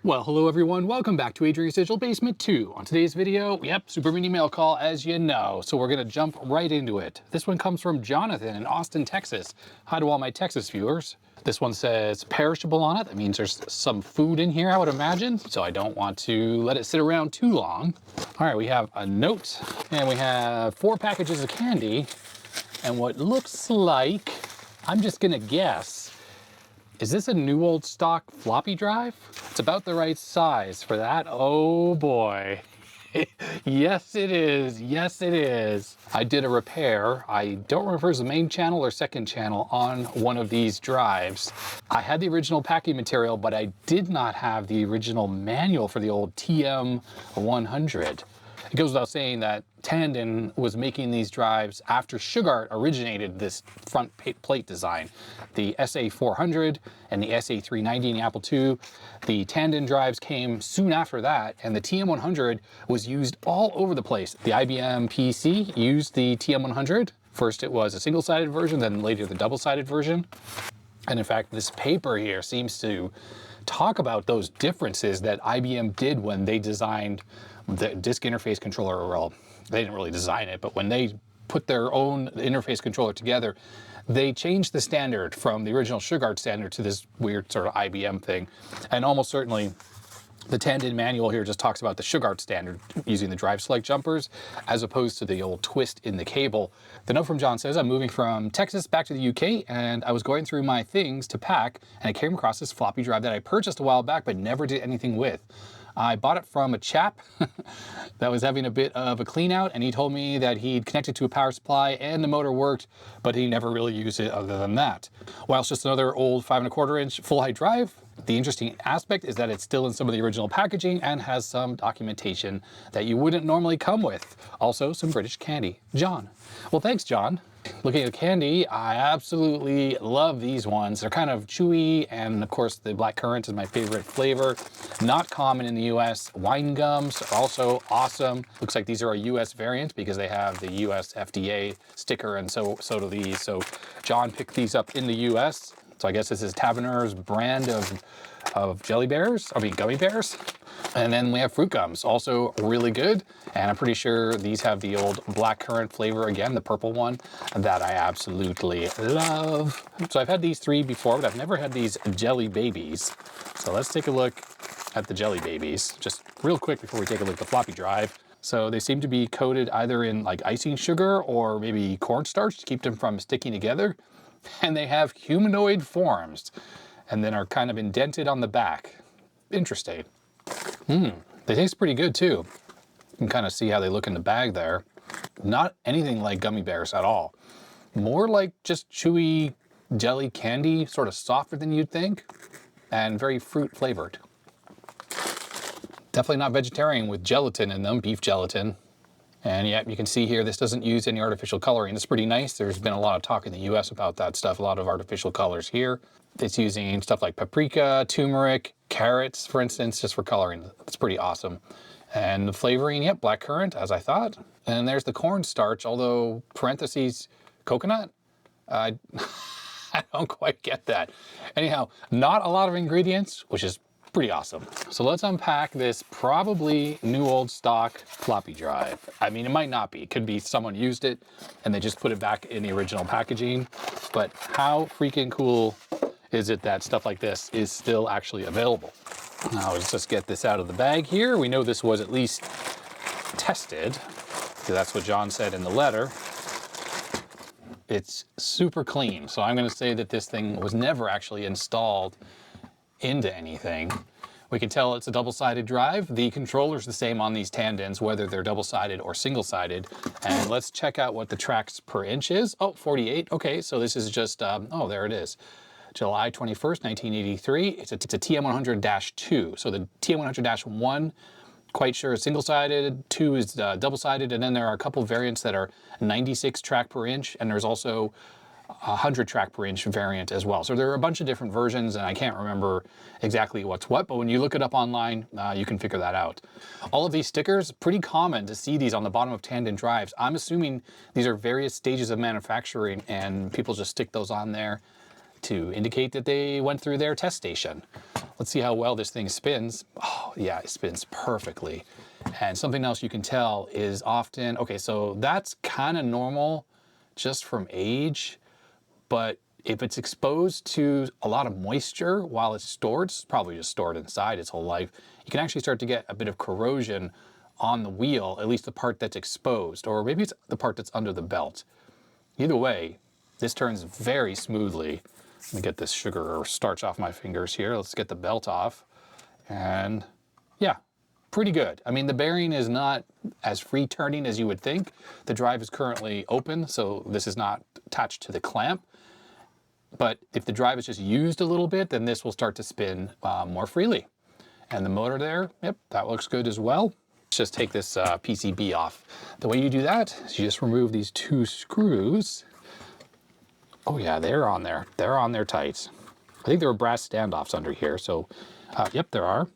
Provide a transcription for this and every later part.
Well, hello everyone, welcome back to Adrian's Digital Basement 2. On today's video, super mini mail call as you know, so we're gonna jump right into it. This one comes from Jonathan in Austin, Texas. Hi to all my Texas viewers. This one says perishable on it. That means there's some food in here, I would imagine, so I don't want to let it sit around too long. All right, we have a note, and we have 4 packages of candy, and what looks like, I'm just gonna guess, is this a new old stock floppy drive? It's about the right size for that. Oh boy. Yes, it is. Yes, it is. I did a repair. I don't remember if it was the main channel or second channel on one of these drives. I had the original packing material, but I did not have the original manual for the old TM-100. It goes without saying that Tandon was making these drives after Sugart originated this front plate design. The SA400 and the SA390 in the Apple II. The Tandon drives came soon after that, and the TM100 was used all over the place. The IBM PC used the TM100. First it was a single-sided version, then later the double-sided version. And in fact, this paper here seems to talk about those differences that IBM did when they designed the disk interface controller. Well, they didn't really design it, but when they put their own interface controller together, they changed the standard from the original Sugart standard to this weird sort of IBM thing. And almost certainly the Tandon manual here just talks about the Sugart standard using the drive select jumpers as opposed to the old twist in the cable. The note from John says, I'm moving from Texas back to the UK and I was going through my things to pack and I came across this floppy drive that I purchased a while back but never did anything with. I bought it from a chap that was having a bit of a clean out, and he told me that he'd connected to a power supply and the motor worked, but he never really used it other than that. While it's just another old 5¼ inch full height drive, the interesting aspect is that it's still in some of the original packaging and has some documentation that you wouldn't normally come with. Also, some British candy. John. Well, thanks, John. Looking at the candy, I absolutely love these ones. They're kind of chewy, and of course the black currant is my favorite flavor. Not common in the US. Wine gums are also awesome. Looks like these are a US variant because they have the US FDA sticker, and so do these. So John picked these up in the US. So I guess this is Taverner's brand of gummy bears. And then we have fruit gums, also really good. And I'm pretty sure these have the old black currant flavor again, the purple one, that I absolutely love. So I've had these 3 before, but I've never had these jelly babies. So let's take a look at the jelly babies, just real quick before we take a look at the floppy drive. So they seem to be coated either in like icing sugar or maybe cornstarch to keep them from sticking together. And they have humanoid forms and then are kind of indented on the back. Interesting. They taste pretty good too. You can kind of see how they look in the bag there. Not anything like gummy bears at all. More like just chewy jelly candy, sort of softer than you'd think, and very fruit flavored. Definitely not vegetarian with gelatin in them, beef gelatin. And yeah, you can see here, this doesn't use any artificial coloring. It's pretty nice. There's been a lot of talk in the US about that stuff, a lot of artificial colors here. It's using stuff like paprika, turmeric, carrots, for instance, just for coloring. It's pretty awesome. And the flavoring, yep, black currant, as I thought. And there's the cornstarch, although parentheses, coconut? I don't quite get that. Anyhow, not a lot of ingredients, which is pretty awesome. So let's unpack this probably new old stock floppy drive. I mean, it might not be. It could be someone used it and they just put it back in the original packaging. But how freaking cool is it that stuff like this is still actually available? Now let's just get this out of the bag here. We know this was at least tested, because that's what John said in the letter. It's super clean. So I'm gonna say that this thing was never actually installed into anything. We can tell it's a double-sided drive. The controller's the same on these Tandons, whether they're double-sided or single-sided. And let's check out what the tracks per inch is. Oh, 48. Okay, so this is just, oh, there it is. July 21st, 1983. It's a TM100-2. So the TM100-1, quite sure is single-sided, 2 is double-sided, and then there are a couple variants that are 96 track per inch, and there's also 100 track per inch variant as well. So there are a bunch of different versions, and I can't remember exactly what's what, but when you look it up online, you can figure that out. All of these stickers, pretty common to see these on the bottom of Tandon drives. I'm assuming these are various stages of manufacturing and people just stick those on there to indicate that they went through their test station. Let's see how well this thing spins. Oh yeah, it spins perfectly. And something else you can tell is often, okay, so that's kind of normal just from age, but if it's exposed to a lot of moisture while it's stored, it's probably just stored inside its whole life, you can actually start to get a bit of corrosion on the wheel, at least the part that's exposed, or maybe it's the part that's under the belt. Either way, this turns very smoothly. Let me get this sugar or starch off my fingers here. Let's get the belt off. And yeah, pretty good. I mean, the bearing is not as free turning as you would think. The drive is currently open, so this is not attached to the clamp. But if the drive is just used a little bit, then this will start to spin more freely. And the motor there, yep, that looks good as well. Let's just take this PCB off. The way you do that is you just remove these two screws. Oh yeah, they're on there. They're on there tight. I think there are brass standoffs under here, so yep, there are.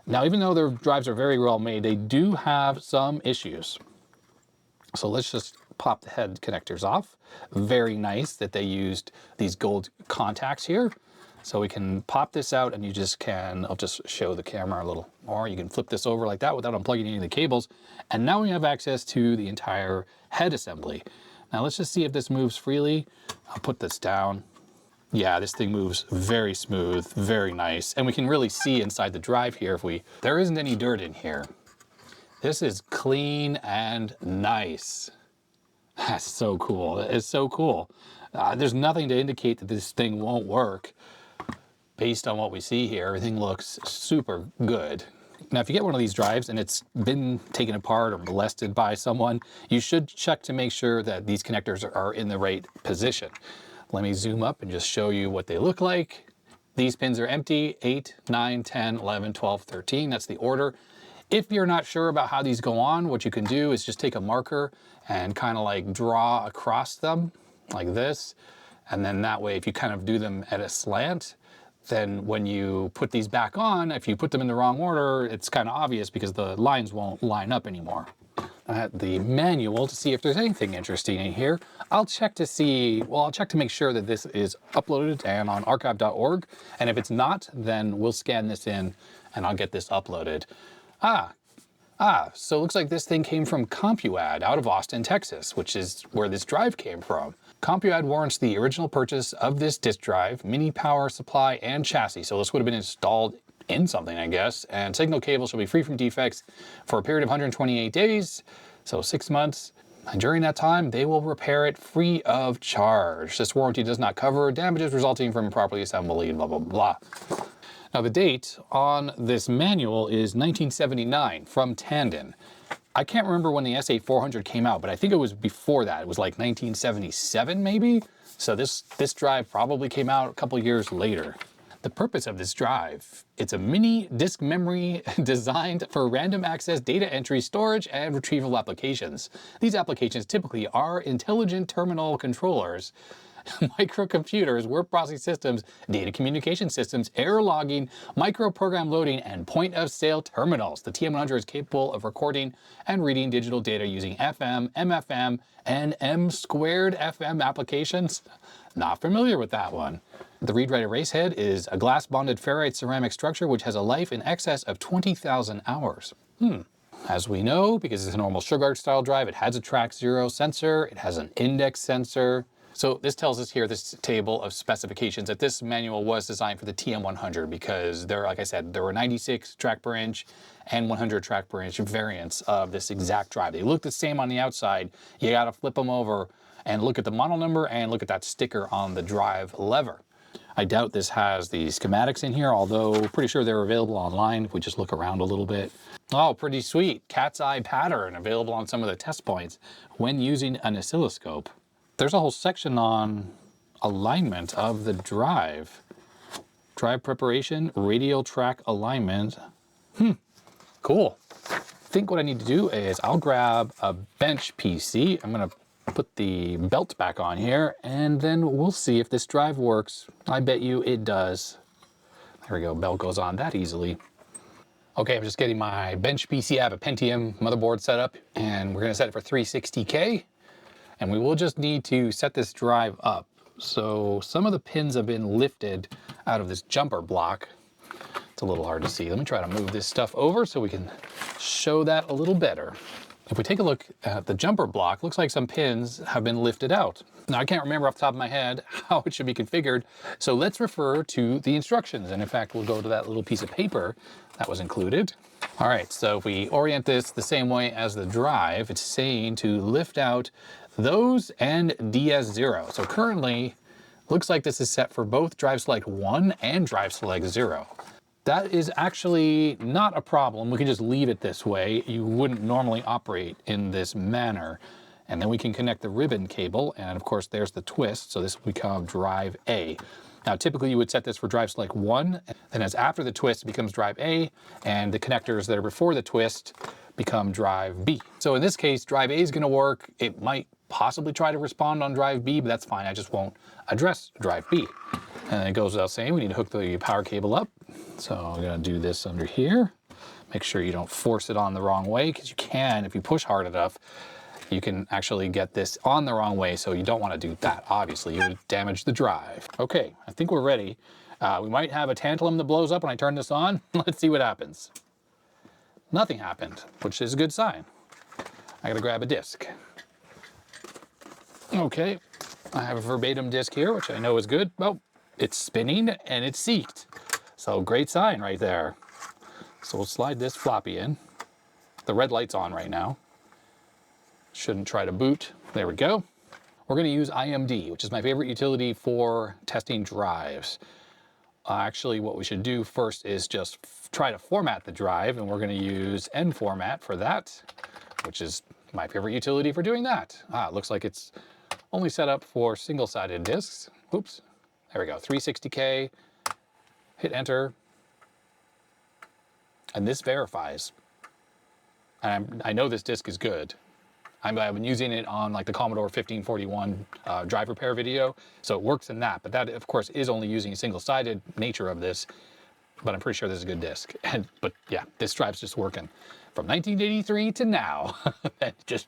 Now, even though their drives are very well made, they do have some issues. So let's just pop the head connectors off. Very nice that they used these gold contacts here. So we can pop this out and you just can, I'll just show the camera a little more. You can flip this over like that without unplugging any of the cables. And now we have access to the entire head assembly. Now let's just see if this moves freely. I'll put this down. Yeah, this thing moves very smooth, very nice. And we can really see inside the drive here there isn't any dirt in here. This is clean and nice. That's so cool. It's so cool. There's nothing to indicate that this thing won't work. Based on what we see here, everything looks super good. Now, if you get one of these drives and it's been taken apart or molested by someone, you should check to make sure that these connectors are in the right position. Let me zoom up and just show you what they look like. These pins are empty, 8, 9, 10, 11, 12, 13. That's the order. If you're not sure about how these go on, what you can do is just take a marker and kind of like draw across them like this. And then that way, if you kind of do them at a slant, then when you put these back on, if you put them in the wrong order, it's kind of obvious because the lines won't line up anymore. I had the manual to see if there's anything interesting in here. I'll check to make sure that this is uploaded and on archive.org. And if it's not, then we'll scan this in and I'll get this uploaded. So it looks like this thing came from CompuAdd out of Austin, Texas, which is where this drive came from. CompuAdd warrants the original purchase of this disk drive, mini power supply, and chassis. So this would have been installed in something, I guess. And signal cable shall be free from defects for a period of 128 days, so 6 months. And during that time, they will repair it free of charge. This warranty does not cover damages resulting from improperly assembly, blah, blah, blah. Now the date on this manual is 1979 from Tandon. I can't remember when the SA400 came out, but I think it was before that. It was like 1977 maybe? So this drive probably came out a couple years later. The purpose of this drive, it's a mini disk memory designed for random access data entry, storage, and retrieval applications. These applications typically are intelligent terminal controllers, microcomputers, word processing systems, data communication systems, error logging, microprogram loading, and point-of-sale terminals. The TM-100 is capable of recording and reading digital data using FM, MFM, and M-squared FM applications. Not familiar with that one. The read-write erase head is a glass-bonded ferrite ceramic structure which has a life in excess of 20,000 hours. As we know, because it's a normal SugarArt style drive, it has a track 0 sensor, it has an index sensor. So this tells us here, this table of specifications, that this manual was designed for the TM-100 because there, like I said, there were 96 track per inch and 100 track per inch variants of this exact drive. They look the same on the outside. You gotta flip them over and look at the model number and look at that sticker on the drive lever. I doubt this has the schematics in here, although pretty sure they're available online if we just look around a little bit. Oh, pretty sweet. Cat's eye pattern available on some of the test points when using an oscilloscope. There's a whole section on alignment of the drive. Drive preparation, radial track alignment. Cool. I think what I need to do is I'll grab a bench PC. I'm gonna put the belt back on here and then we'll see if this drive works. I bet you it does. There we go, belt goes on that easily. Okay, I'm just getting my bench PC. I have a Pentium motherboard set up and we're gonna set it for 360K. And we will just need to set this drive up. So some of the pins have been lifted out of this jumper block. It's a little hard to see. Let me try to move this stuff over so we can show that a little better. If we take a look at the jumper block, looks like some pins have been lifted out. Now I can't remember off the top of my head how it should be configured, so let's refer to the instructions. And in fact, we'll go to that little piece of paper that was included. All right, so if we orient this the same way as the drive, it's saying to lift out those and DS0. So currently, looks like this is set for both drive select 1 and drive select 0. That is actually not a problem. We can just leave it this way. You wouldn't normally operate in this manner. And then we can connect the ribbon cable, and of course there's the twist, so this will become drive A. Now typically you would set this for drive select 1, then as after the twist it becomes drive A, and the connectors that are before the twist become drive B. So in this case, drive A is going to work. It might possibly try to respond on drive B, but that's fine. I just won't address drive B. And it goes without saying, we need to hook the power cable up. So I'm going to do this under here. Make sure you don't force it on the wrong way, because you can, if you push hard enough, you can actually get this on the wrong way, so you don't want to do that. Obviously, you would damage the drive. Okay, I think we're ready. We might have a tantalum that blows up when I turn this on. Let's see what happens. Nothing happened, which is a good sign. I gotta grab a disk. Okay, I have a verbatim disk here, which I know is good. Oh, it's spinning and it's seeked. So great sign right there. So we'll slide this floppy in. The red light's on right now. Shouldn't try to boot. There we go. We're going to use IMD, which is my favorite utility for testing drives. Actually, what we should do first is just try to format the drive, and we're going to use nformat for that, which is my favorite utility for doing that. It looks like it's only set up for single-sided disks. Oops. There we go. 360K. Hit enter. And this verifies. And I know this disk is good. I've been using it on like the Commodore 1541 drive repair video, so it works in that. But that, of course, is only using a single-sided nature of this. But I'm pretty sure this is a good disk. But yeah, this drive's just working from 1983 to now. It just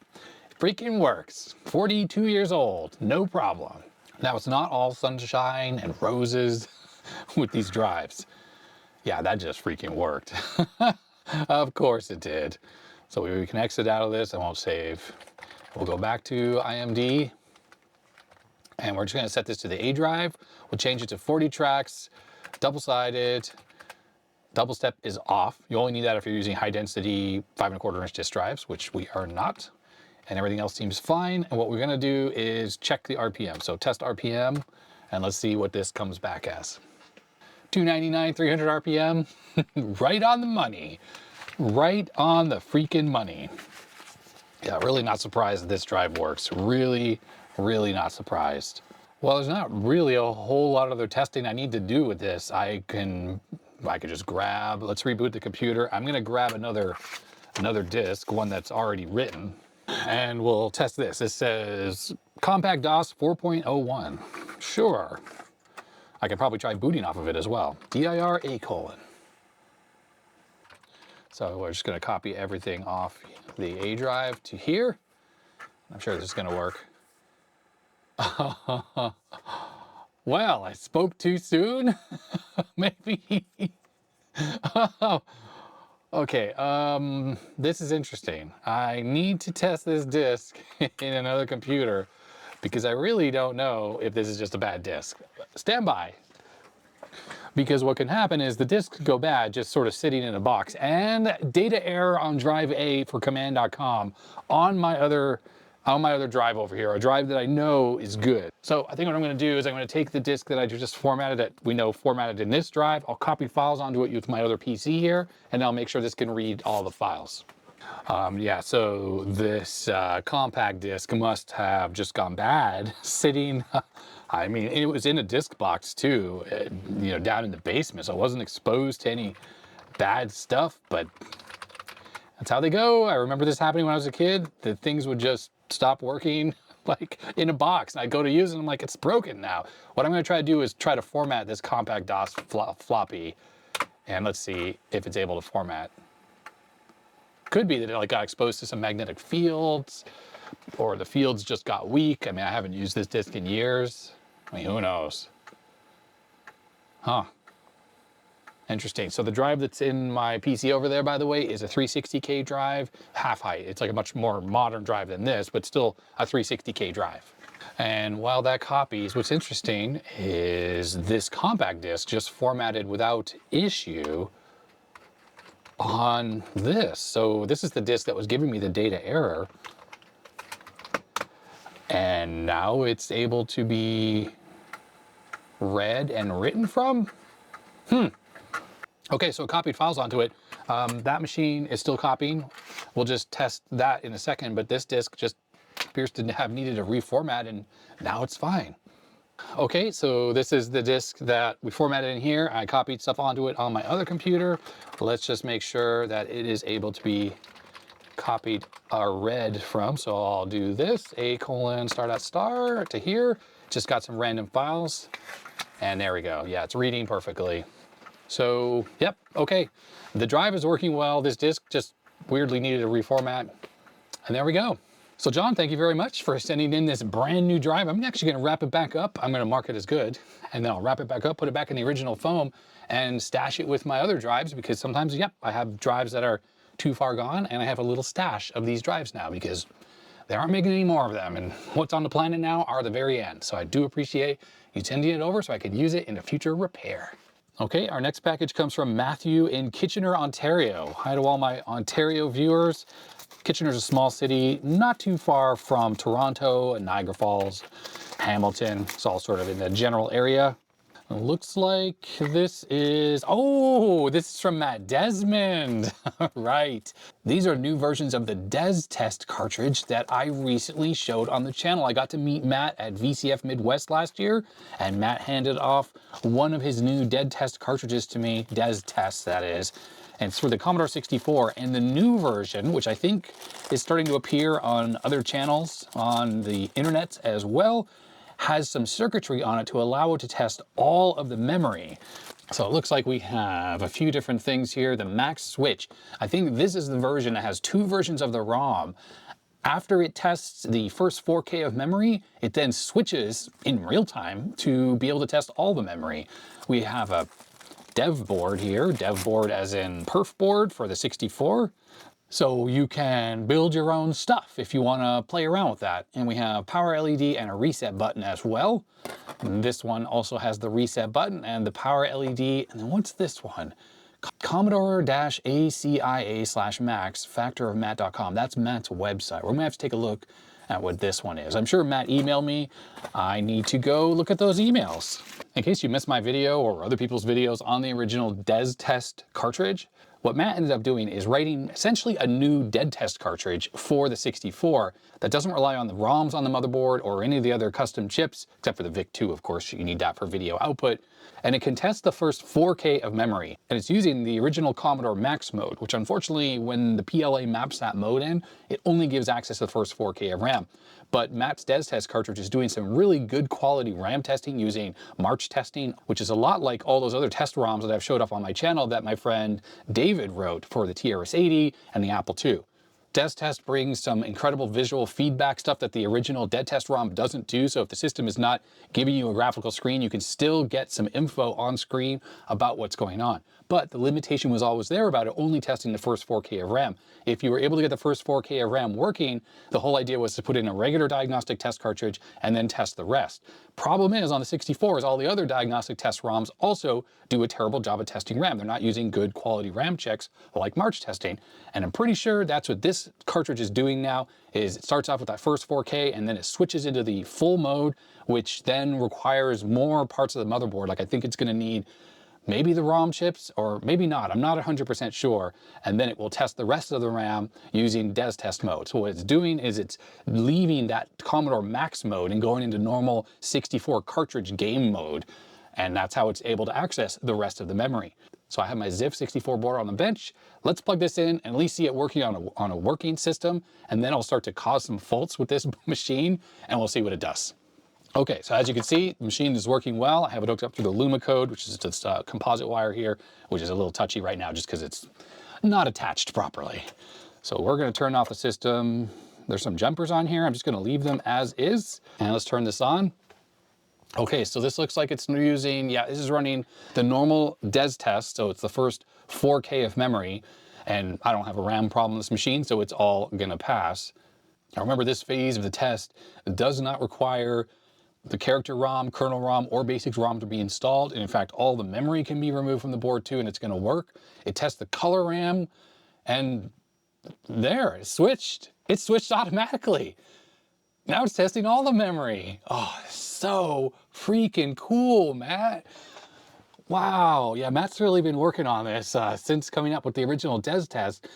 freaking works. 42 years old, no problem. Now it's not all sunshine and roses with these drives. Yeah, that just freaking worked. Of course it did. So we can exit out of this. I won't save. We'll go back to IMD. And we're just going to set this to the A drive. We'll change it to 40 tracks, double-sided. Double step is off. You only need that if you're using high density 5¼ inch disk drives, which we are not. And everything else seems fine. And what we're going to do is check the RPM. So test RPM, and let's see what this comes back as. 299, 300 RPM, right on the money. Right on the freaking money. Yeah, really not surprised that this drive works. Really, really not surprised. Well, there's not really a whole lot of other testing I need to do with this. I could just grab, let's reboot the computer. I'm gonna grab another disk, one that's already written, and we'll test this. It says Compact DOS 4.01. Sure. I could probably try booting off of it as well. dir ::. So we're just going to copy everything off the A drive to here. I'm sure this is going to work. Well, I spoke too soon? Maybe. Okay, this is interesting. I need to test this disk in another computer because I really don't know if this is just a bad disk. Stand by. Because what can happen is the disk could go bad just sort of sitting in a box, and data error on drive A for command.com on my other drive over here, a drive that I know is good. So I think what I'm going to do is I'm going to take the disk that I just formatted formatted in this drive. I'll copy files onto it with my other PC here, and I'll make sure this can read all the files. Yeah, so this compact disk must have just gone bad sitting. I mean, it was in a disk box too, down in the basement, so it wasn't exposed to any bad stuff, but that's how they go. I remember this happening when I was a kid. The things would just stop working like in a box, and I'd go to use it and I'm like, it's broken now. What I'm going to try to do is try to format this compact DOS floppy, and let's see if it's able to format. Could be that it got exposed to some magnetic fields, or the fields just got weak. I mean, I haven't used this disk in years. I mean, who knows? Huh. Interesting. So the drive that's in my PC over there, by the way, is a 360K drive, half height. It's like a much more modern drive than this, but still a 360K drive. And while that copies, what's interesting is this compact disc just formatted without issue on this. So this is the disc that was giving me the data error. And now it's able to be read and written from? Okay, so it copied files onto it. That machine is still copying. We'll just test that in a second, but this disk just appears to have needed a reformat, and now it's fine. Okay, so this is the disk that we formatted in here. I copied stuff onto it on my other computer. Let's just make sure that it is able to be copied or read from. So I'll do this, a:** to here. Just got some random files, and there we go. Yeah, it's reading perfectly. So, yep, okay. The drive is working well. This disk just weirdly needed a reformat. And there we go. So John, thank you very much for sending in this brand new drive. I'm actually gonna wrap it back up. I'm gonna mark it as good, and then I'll wrap it back up, put it back in the original foam, and stash it with my other drives, because sometimes, yep, I have drives that are too far gone, and I have a little stash of these drives now because they aren't making any more of them, and what's on the planet now are the very end. So I do appreciate you sending it over so I could use it in a future repair. Okay, our next package comes from Matthew in Kitchener, Ontario. Hi to all my Ontario viewers. Kitchener's a small city, not too far from Toronto and Niagara Falls, Hamilton. It's all sort of in the general area. It looks like this is, oh, this is from Matt Desmond. Right. These are new versions of the DesTest cartridge that I recently showed on the channel. I got to meet Matt at VCF Midwest last year, and Matt handed off one of his new DesTest cartridges to me, DesTest that is. And it's for the Commodore 64, and the new version, which I think is starting to appear on other channels on the internet as well, has some circuitry on it to allow it to test all of the memory. So it looks like we have a few different things here. The Max-Switch. I think this is the version that has two versions of the ROM. After it tests the first 4K of memory, it then switches in real time to be able to test all the memory. We have a dev board here, dev board as in perf board for the 64. So you can build your own stuff if you want to play around with that. And we have power LED and a reset button as well. And this one also has the reset button and the power LED. And then what's this one? Commodore-ACIA/Max, factorofmatt.com. That's Matt's website. We're gonna have to take a look at what this one is. I'm sure Matt emailed me. I need to go look at those emails. In case you missed my video or other people's videos on the original DesTest cartridge, what Matt ended up doing is writing essentially a new DesTest cartridge for the 64 that doesn't rely on the ROMs on the motherboard or any of the other custom chips, except for the VIC-2, of course, you need that for video output. And it can test the first 4K of memory. And it's using the original Commodore Max mode, which unfortunately, when the PLA maps that mode in, it only gives access to the first 4K of RAM. But Matt's DesTest cartridge is doing some really good quality RAM testing using March testing, which is a lot like all those other test ROMs that I've showed up on my channel that my friend David wrote for the TRS-80 and the Apple II. DesTest brings some incredible visual feedback stuff that the original DesTest ROM doesn't do, so if the system is not giving you a graphical screen, you can still get some info on screen about what's going on. But the limitation was always there about it only testing the first 4K of RAM. If you were able to get the first 4K of RAM working, the whole idea was to put in a regular diagnostic test cartridge and then test the rest. Problem is, on the 64 is all the other diagnostic test ROMs also do a terrible job of testing RAM. They're not using good quality RAM checks like March testing. And I'm pretty sure that's what this cartridge is doing now, is it starts off with that first 4K and then it switches into the full mode, which then requires more parts of the motherboard. Like I think it's gonna need maybe the ROM chips, or maybe not, I'm not 100% sure, and then it will test the rest of the RAM using DesTest mode. So what it's doing is it's leaving that Commodore Max mode and going into normal 64 cartridge game mode, and that's how it's able to access the rest of the memory. So I have my ZIF 64 board on the bench. Let's plug this in and at least see it working on a working system, and then I'll start to cause some faults with this machine, and we'll see what it does. Okay, so as you can see, the machine is working well. I have it hooked up through the Luma code, which is this composite wire here, which is a little touchy right now just because it's not attached properly. So we're gonna turn off the system. There's some jumpers on here. I'm just gonna leave them as is. And let's turn this on. Okay, so this looks like it's using, yeah, this is running the normal DesTest, so it's the first 4K of memory, and I don't have a RAM problem on this machine, so it's all gonna pass. Now remember, this phase of the test does not require the character ROM, kernel ROM, or basics ROM to be installed, and in fact, all the memory can be removed from the board too, and it's gonna work. It tests the color RAM, and there, it switched. It switched automatically. Now it's testing all the memory. Oh, so freaking cool, Matt. Wow, yeah, Matt's really been working on this since coming up with the original DesTest.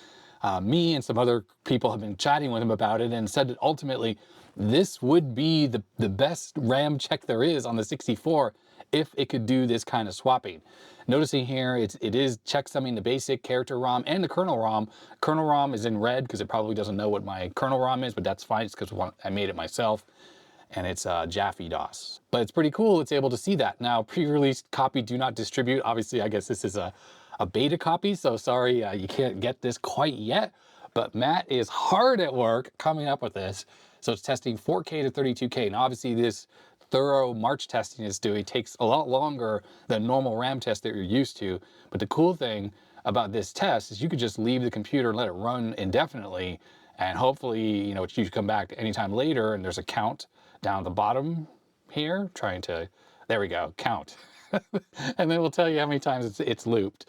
Me and some other people have been chatting with him about it and said that ultimately this would be the best RAM check there is on the 64 if it could do this kind of swapping. Noticing here, it is checksumming the basic character ROM and the kernel ROM. Kernel ROM is in red because it probably doesn't know what my kernel ROM is, but that's fine. It's because I made it myself, and it's Jaffe DOS. But it's pretty cool. It's able to see that. Now, pre-release copy do not distribute. Obviously, I guess this is a beta copy, so sorry you can't get this quite yet. But Matt is hard at work coming up with this. So it's testing 4K to 32K. Now, obviously, this thorough March testing it's doing takes a lot longer than normal RAM test that you're used to. But the cool thing about this test is you could just leave the computer and let it run indefinitely, and hopefully, you know, you come back anytime later and there's a count down at the bottom here, there we go, count. And then we'll tell you how many times it's looped.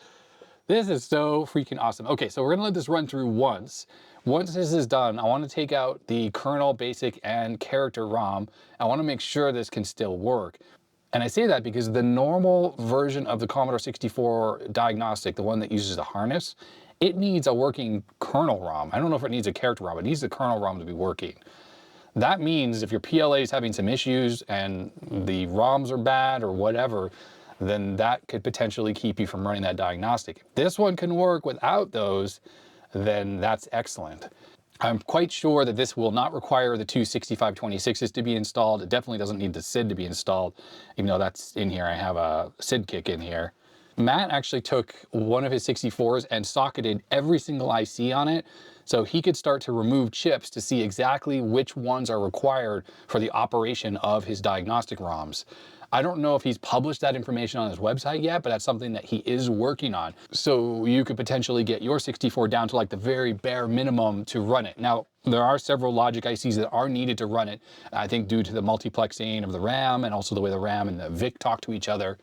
This is so freaking awesome. Okay, so we're gonna let this run through once. Once this is done, I wanna take out the kernel, basic, and character ROM. I wanna make sure this can still work. And I say that because the normal version of the Commodore 64 diagnostic, the one that uses the harness, it needs a working kernel ROM. I don't know if it needs a character ROM, it needs the kernel ROM to be working. That means if your PLA is having some issues and the ROMs are bad or whatever, then that could potentially keep you from running that diagnostic. If this one can work without those, then that's excellent. I'm quite sure that this will not require the two 6526s to be installed. It definitely doesn't need the SID to be installed, even though that's in here. I have a SID kick in here. Matt actually took one of his 64s and socketed every single IC on it, so he could start to remove chips to see exactly which ones are required for the operation of his diagnostic ROMs. I don't know if he's published that information on his website yet, but that's something that he is working on. So you could potentially get your 64 down to like the very bare minimum to run it. Now, there are several logic ICs that are needed to run it, I think due to the multiplexing of the RAM and also the way the RAM and the VIC talk to each other.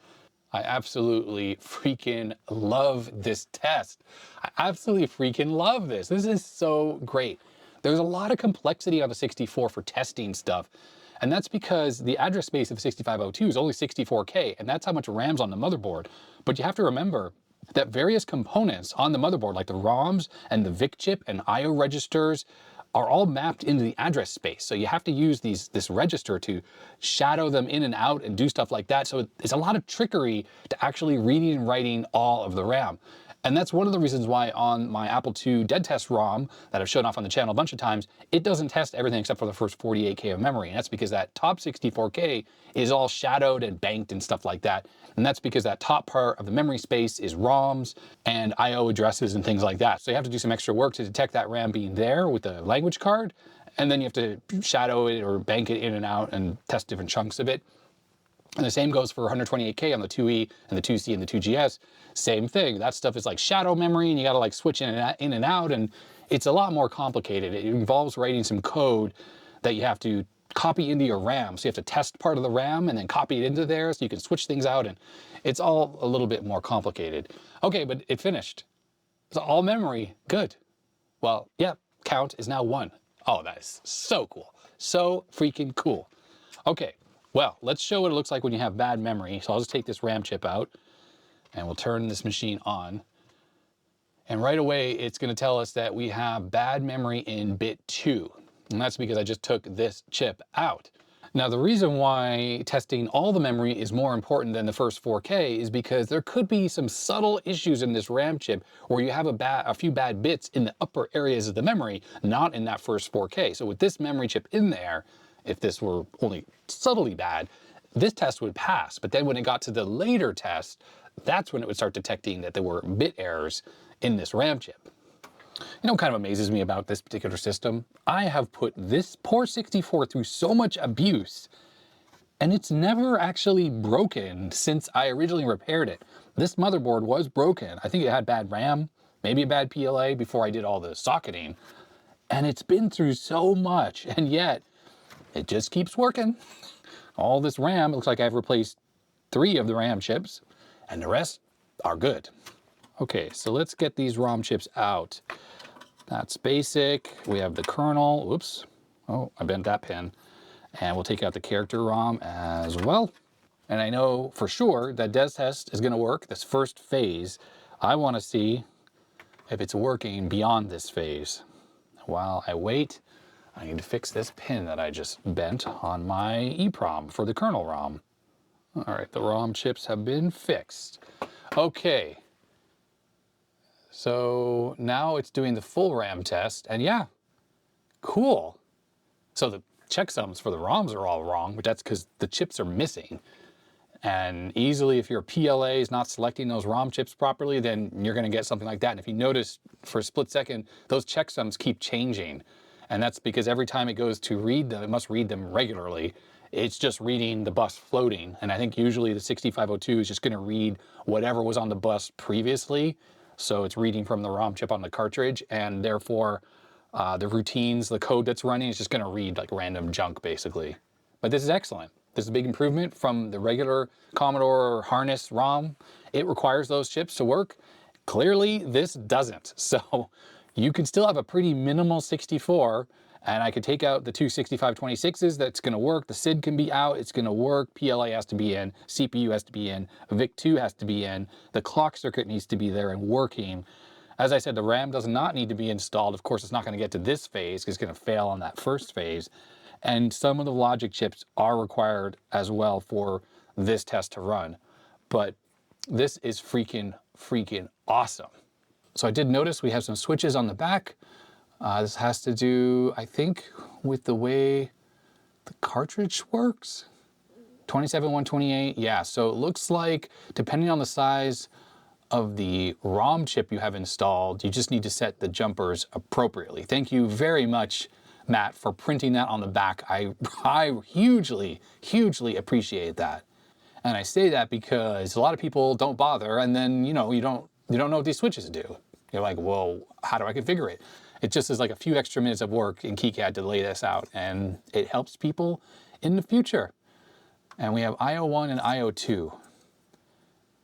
I absolutely freaking love this test. I absolutely freaking love this. This is so great. There's a lot of complexity on the 64 for testing stuff. And that's because the address space of 6502 is only 64K, and that's how much RAM's on the motherboard. But you have to remember that various components on the motherboard, like the ROMs and the VIC chip and IO registers, are all mapped into the address space. So you have to use this register to shadow them in and out and do stuff like that. So it's a lot of trickery to actually reading and writing all of the RAM. And that's one of the reasons why on my Apple II DesTest ROM that I've shown off on the channel a bunch of times, it doesn't test everything except for the first 48K of memory. And that's because that top 64K is all shadowed and banked and stuff like that. And that's because that top part of the memory space is ROMs and IO addresses and things like that. So you have to do some extra work to detect that RAM being there with the language card. And then you have to shadow it or bank it in and out and test different chunks of it. And the same goes for 128K on the 2E and the 2C and the 2GS. Same thing. That stuff is like shadow memory and you gotta like switch in and out, and it's a lot more complicated. It involves writing some code that you have to copy into your RAM. So you have to test part of the RAM and then copy it into there so you can switch things out, and it's all a little bit more complicated. Okay, but it finished. So all memory, good. Well, yeah, count is now 1. Oh, that is so cool. So freaking cool. Okay. Well, let's show what it looks like when you have bad memory. So I'll just take this RAM chip out and we'll turn this machine on. And right away, it's going to tell us that we have bad memory in bit 2. And that's because I just took this chip out. Now, the reason why testing all the memory is more important than the first 4K is because there could be some subtle issues in this RAM chip where you have a few bad bits in the upper areas of the memory, not in that first 4K. So with this memory chip in there, if this were only subtly bad, this test would pass. But then when it got to the later test, that's when it would start detecting that there were bit errors in this RAM chip. You know what kind of amazes me about this particular system? I have put this poor 64 through so much abuse, And it's never actually broken since I originally repaired it. This motherboard was broken. I think it had bad RAM, maybe a bad PLA before I did all the socketing. And it's been through so much, and yet it just keeps working. All this RAM, it looks like I've replaced 3 of the RAM chips, and the rest are good. Okay, so let's get these ROM chips out. That's basic. We have the kernel. Oops. Oh, I bent that pin. And we'll take out the character ROM as well. And I know for sure that DesTest is going to work this first phase. I want to see if it's working beyond this phase. While I wait, I need to fix this pin that I just bent on my EEPROM for the kernel ROM. All right, the ROM chips have been fixed. Okay. So now it's doing the full RAM test, and yeah, cool. So the checksums for the ROMs are all wrong, but that's because the chips are missing. And easily, if your PLA is not selecting those ROM chips properly, then you're going to get something like that. And if you notice for a split second, those checksums keep changing. And that's because every time it goes to read them, it must read them regularly. It's just reading the bus floating. And I think usually the 6502 is just going to read whatever was on the bus previously. So it's reading from the ROM chip on the cartridge, and therefore the routines, the code that's running is just going to read like random junk basically. But this is excellent. This is a big improvement from the regular Commodore harness ROM. It requires those chips to work. Clearly this doesn't. So you can still have a pretty minimal 64, and I could take out the two 6526s, that's going to work. The SID can be out, it's going to work. PLA has to be in, CPU has to be in, VIC2 has to be in, the clock circuit needs to be there and working. As I said, the RAM does not need to be installed. Of course, it's not going to get to this phase because it's going to fail on that first phase. And some of the logic chips are required as well for this test to run. But this is freaking awesome. So I did notice we have some switches on the back. This has to do, I think, with the way the cartridge works. 27128, yeah. So it looks like, depending on the size of the ROM chip you have installed, you just need to set the jumpers appropriately. Thank you very much, Matt, for printing that on the back. I hugely appreciate that. And I say that because a lot of people don't bother, and then you don't know what these switches do. You're like, well, how do I configure it? It just is like a few extra minutes of work in KiCad to lay this out, and it helps people in the future. And we have IO1 and IO2.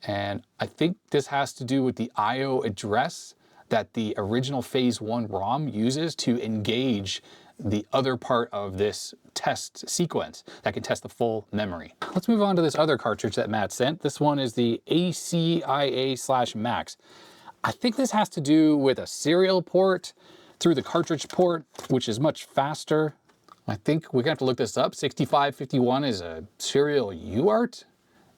And I think this has to do with the IO address that the original phase 1 ROM uses to engage the other part of this test sequence that can test the full memory. Let's move on to this other cartridge that Matt sent. This one is the ACIA/Max. I think this has to do with a serial port through the cartridge port, which is much faster. I think we're gonna have to look this up. 6551 is a serial UART,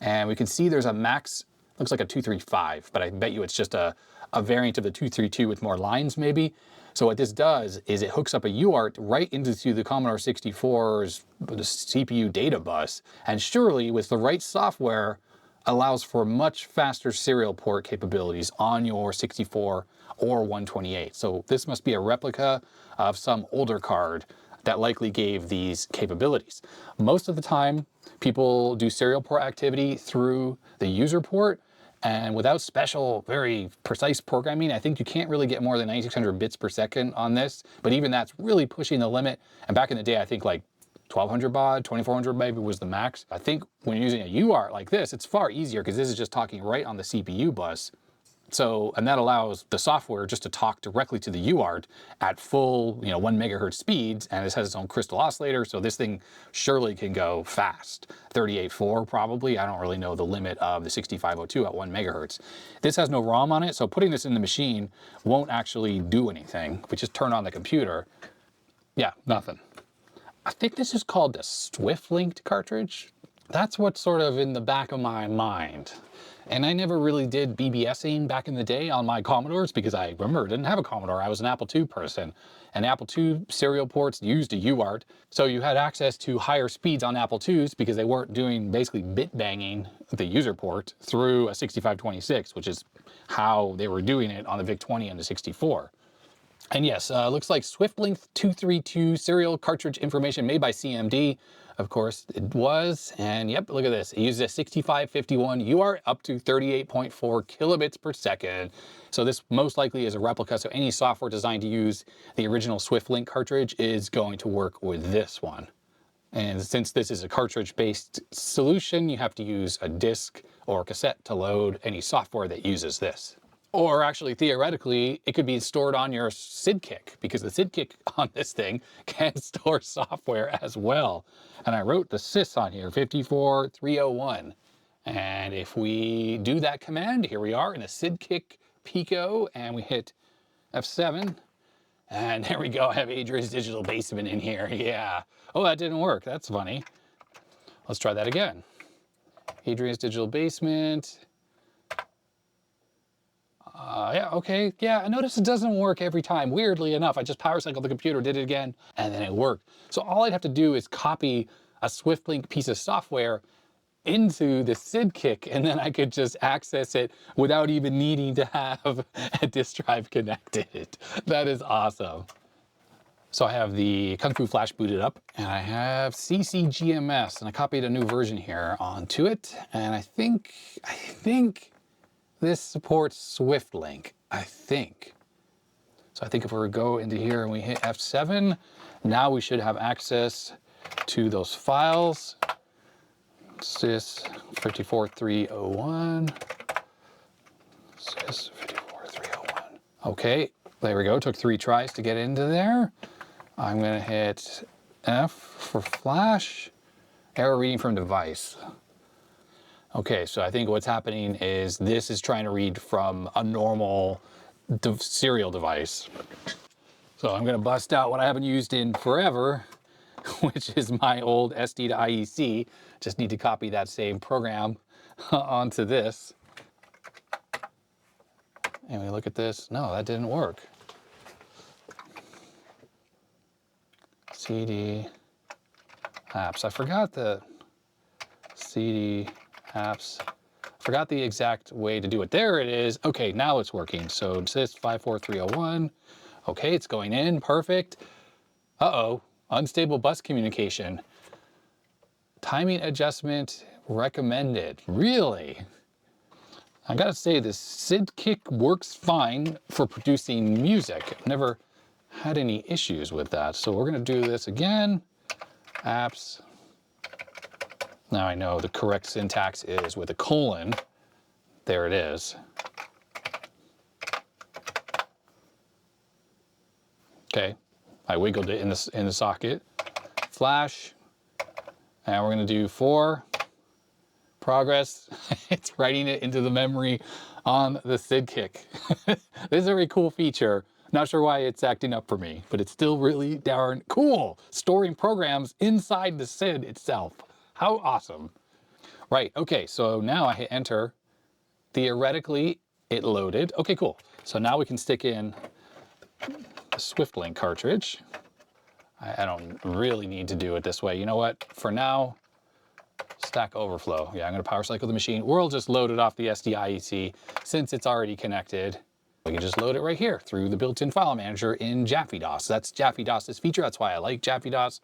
and we can see there's a Max, looks like a 235, but I bet you it's just a variant of the 232 with more lines maybe. So what this does is it hooks up a UART right into the Commodore 64's CPU data bus, and surely with the right software allows for much faster serial port capabilities on your 64 or 128. So this must be a replica of some older card that likely gave these capabilities. Most of the time, people do serial port activity through the user port, and without special, very precise programming, I think you can't really get more than 9600 bits per second on this, but even that's really pushing the limit. And back in the day, I think like 1200 baud, 2400 maybe was the max. I think when you're using a UART like this, it's far easier because this is just talking right on the CPU bus. So, and that allows the software just to talk directly to the UART at full, 1 megahertz speeds, and this has its own crystal oscillator, so this thing surely can go fast. 38.4 probably, I don't really know the limit of the 6502 at 1 megahertz. This has no ROM on it, so putting this in the machine won't actually do anything. If we just turn on the computer, yeah, nothing. I think this is called the SwiftLink cartridge. That's what's sort of in the back of my mind. And I never really did BBSing back in the day on my Commodores because I remember I didn't have a Commodore. I was an Apple II person. And Apple II serial ports used a UART. So you had access to higher speeds on Apple IIs because they weren't doing basically bit banging the user port through a 6526, which is how they were doing it on the VIC-20 and the 64. And yes, looks like SwiftLink 232 serial cartridge information made by CMD. Of course, it was. And yep, look at this. It uses a 6551 UART up to 38.4 kilobits per second. So this most likely is a replica. So any software designed to use the original SwiftLink cartridge is going to work with this one. And since this is a cartridge-based solution, you have to use a disk or cassette to load any software that uses this. Or actually, theoretically, it could be stored on your SID kick, because the SID kick on this thing can store software as well. And I wrote the sys on here, 54301. And if we do that command, here we are in a SID kick Pico, and we hit F7. And there we go, I have Adrian's Digital Basement in here, yeah. Oh, that didn't work, that's funny. Let's try that again. Adrian's Digital Basement. Yeah, okay, yeah, I noticed it doesn't work every time. Weirdly enough, I just power cycled the computer, did it again, and then it worked. So all I'd have to do is copy a SwiftLink piece of software into the SID kick, and then I could just access it without even needing to have a disk drive connected. That is awesome. So I have the Kung Fu Flash booted up, and I have CCGMS, and I copied a new version here onto it, and I think this supports SwiftLink, I think. So I think if we go into here and we hit F7, now we should have access to those files. Sys 54301. Sys 54301. Okay, there we go. Took 3 tries to get into there. I'm gonna hit F for flash. Error reading from device. Okay, so I think what's happening is this is trying to read from a normal serial device. So I'm gonna bust out what I haven't used in forever, which is my old SD to IEC. Just need to copy that same program onto this. And we look at this. No, that didn't work. CD apps. I forgot the CD apps. Forgot the exact way to do it. There it is. Okay, now it's working. So sys 54301. Okay, it's going in. Perfect. Uh-oh. Unstable bus communication. Timing adjustment recommended. Really? I gotta say, this SID kick works fine for producing music. I've never had any issues with that. So we're gonna do this again. Apps. Now I know the correct syntax is with a colon. There it is. Okay, I wiggled it in the socket. Flash, and we're gonna do 4. Progress. It's writing it into the memory on the SID kick. This is a very cool feature. Not sure why it's acting up for me, but it's still really darn cool. Storing programs inside the SID itself. How awesome. Right, okay, so now I hit enter. Theoretically, it loaded. Okay, cool. So now we can stick in the SwiftLink cartridge. I don't really need to do it this way. You know what? For now, Stack Overflow. Yeah, I'm gonna power cycle the machine. We'll just load it off the SDIEC since it's already connected. We can just load it right here through the built-in file manager in JaffyDOS. That's JaffyDOS's feature. That's why I like JaffyDOS.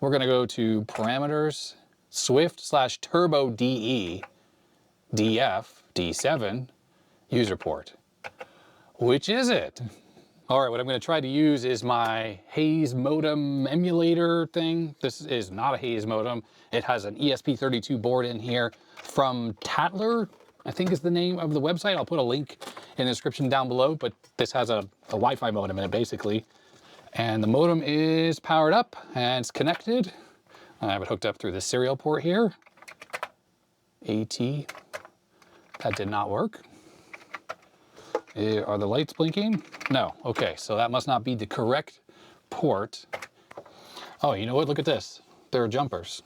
We're gonna go to parameters, Swift/turbo DE, DF, D7, user port. Which is it? All right, what I'm gonna try to use is my Haze modem emulator thing. This is not a Haze modem. It has an ESP32 board in here from Tatler, I think is the name of the website. I'll put a link in the description down below, but this has a Wi-Fi modem in it basically. And the modem is powered up and it's connected. I have it hooked up through the serial port here. AT, that did not work. Are the lights blinking? No, okay, so that must not be the correct port. Oh, you know what, look at this. There are jumpers.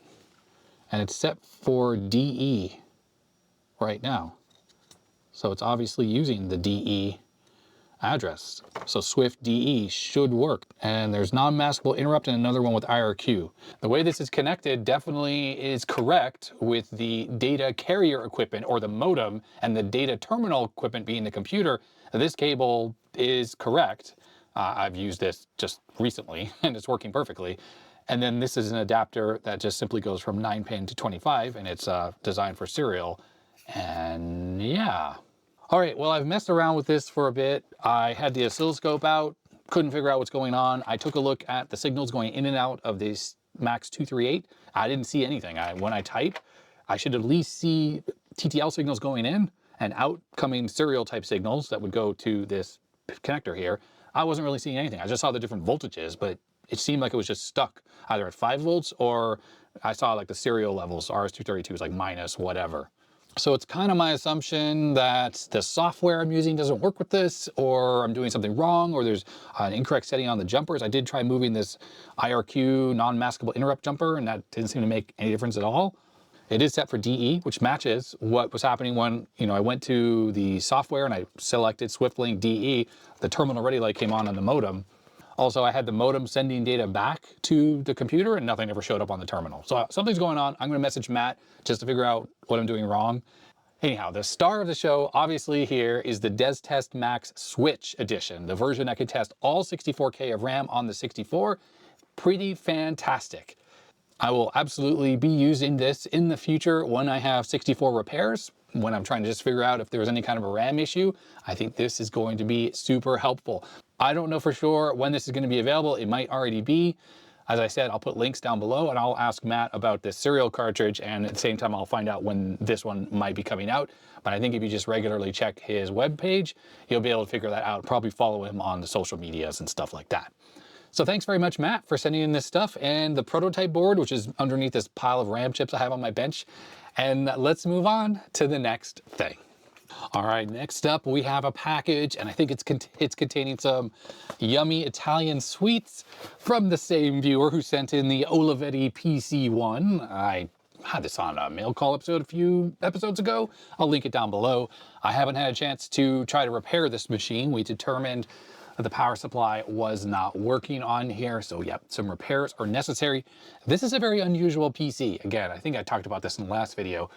And it's set for DE right now. So it's obviously using the DE address. So Swift DE should work. And there's non-maskable interrupt and another one with IRQ. The way this is connected definitely is correct with the data carrier equipment or the modem and the data terminal equipment being the computer. This cable is correct. I've used this just recently and it's working perfectly. And then this is an adapter that just simply goes from 9-pin to 25, and it's designed for serial. And yeah. All right, well, I've messed around with this for a bit. I had the oscilloscope out, couldn't figure out what's going on. I took a look at the signals going in and out of this Max-238. I didn't see anything. When I type, I should at least see TTL signals going in and outcoming serial type signals that would go to this connector here. I wasn't really seeing anything. I just saw the different voltages, but it seemed like it was just stuck either at 5 volts or I saw like the serial levels, RS-232 is like minus whatever. So it's kind of my assumption that the software I'm using doesn't work with this, or I'm doing something wrong, or there's an incorrect setting on the jumpers. I did try moving this IRQ non-maskable interrupt jumper, and that didn't seem to make any difference at all. It is set for DE, which matches what was happening when, I went to the software and I selected SwiftLink DE. The terminal ready light came on the modem. Also, I had the modem sending data back to the computer and nothing ever showed up on the terminal. So something's going on. I'm going to message Matt just to figure out what I'm doing wrong. Anyhow, the star of the show, obviously here, is the DesTest Max-Switch edition, the version that can test all 64K of RAM on the 64. Pretty fantastic. I will absolutely be using this in the future when I have 64 repairs, when I'm trying to just figure out if there's any kind of a RAM issue. I think this is going to be super helpful. I don't know for sure when this is going to be available. It might already be. As I said, I'll put links down below and I'll ask Matt about this serial cartridge, and at the same time I'll find out when this one might be coming out. But I think if you just regularly check his webpage, you'll be able to figure that out. Probably follow him on the social medias and stuff like that. So thanks very much, Matt, for sending in this stuff and the prototype board, which is underneath this pile of RAM chips I have on my bench. And let's move on to the next thing. All right, next up we have a package, and I think it's containing some yummy Italian sweets from the same viewer who sent in the Olivetti PC1. I had this on a mail call episode a few episodes ago. I'll link it down below. I haven't had a chance to try to repair this machine. We determined that the power supply was not working on here, so yeah, some repairs are necessary. This is a very unusual PC. Again, I think I talked about this in the last video.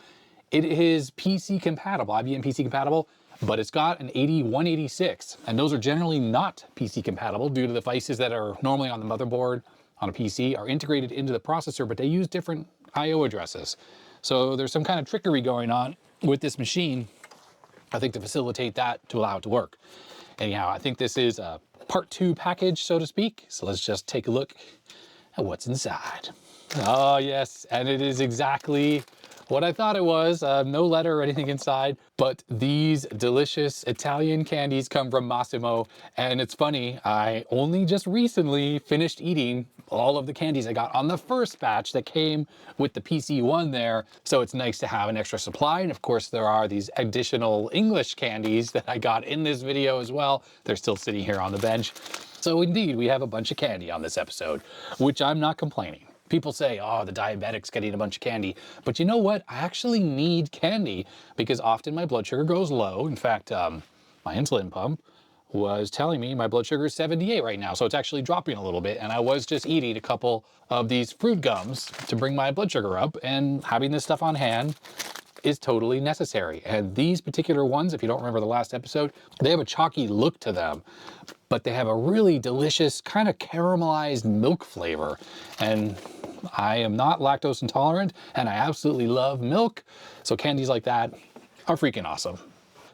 It is PC compatible, IBM PC compatible, but it's got an 8186, and those are generally not PC compatible due to the devices that are normally on the motherboard on a PC are integrated into the processor, but they use different I/O addresses. So there's some kind of trickery going on with this machine, I think, to facilitate that, to allow it to work. Anyhow, I think this is a part 2 package, so to speak. So let's just take a look at what's inside. Oh yes, and it is exactly what I thought it was. No letter or anything inside, but these delicious Italian candies come from Massimo. And it's funny, I only just recently finished eating all of the candies I got on the first batch that came with the PC1 there. So it's nice to have an extra supply. And of course there are these additional English candies that I got in this video as well. They're still sitting here on the bench. So indeed, we have a bunch of candy on this episode, which I'm not complaining. People say, oh, the diabetic's getting a bunch of candy. But you know what? I actually need candy because often my blood sugar goes low. In fact, my insulin pump was telling me my blood sugar is 78 right now. So it's actually dropping a little bit. And I was just eating a couple of these fruit gums to bring my blood sugar up, and having this stuff on hand is totally necessary. And these particular ones, if you don't remember the last episode, they have a chalky look to them, but they have a really delicious kind of caramelized milk flavor. And I am not lactose intolerant, and I absolutely love milk. So candies like that are freaking awesome.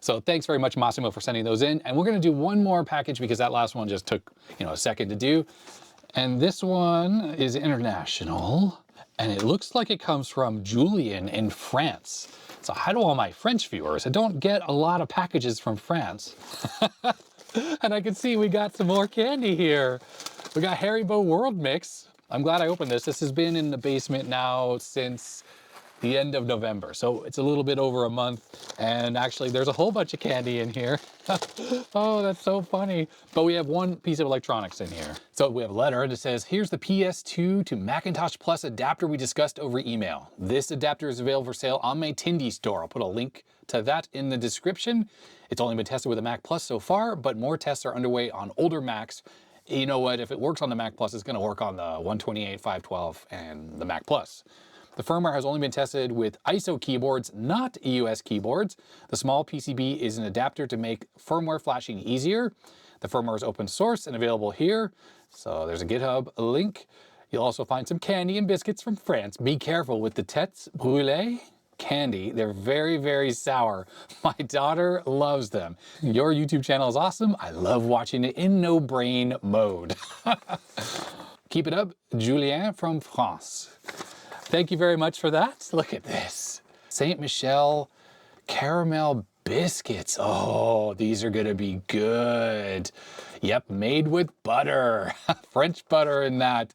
So thanks very much, Massimo, for sending those in. And we're gonna do one more package because that last one just took, a second to do. And this one is international, and it looks like it comes from Julian in France. So hi to all my French viewers. I don't get a lot of packages from France. And I can see we got some more candy here. We got Haribo World Mix. I'm glad I opened this. This has been in the basement now since the end of November. So it's a little bit over a month. And actually there's a whole bunch of candy in here. Oh, that's so funny. But we have one piece of electronics in here. So we have a letter that says, here's the PS2 to Macintosh Plus adapter we discussed over email. This adapter is available for sale on my Tindy store. I'll put a link to that in the description. It's only been tested with a Mac Plus so far, but more tests are underway on older Macs. You know what, if it works on the Mac Plus, it's gonna work on the 128, 512, and the Mac Plus. The firmware has only been tested with ISO keyboards, not EUS keyboards. The small PCB is an adapter to make firmware flashing easier. The firmware is open source and available here. So there's a GitHub link. You'll also find some candy and biscuits from France. Be careful with the têtes brûlées candy. They're very, very sour. My daughter loves them. Your YouTube channel is awesome. I love watching it in no brain mode. Keep it up, Julien from France. Thank you very much for that. Look at this. Saint Michel caramel biscuits. Oh, these are gonna be good. Yep, made with butter. French butter in that.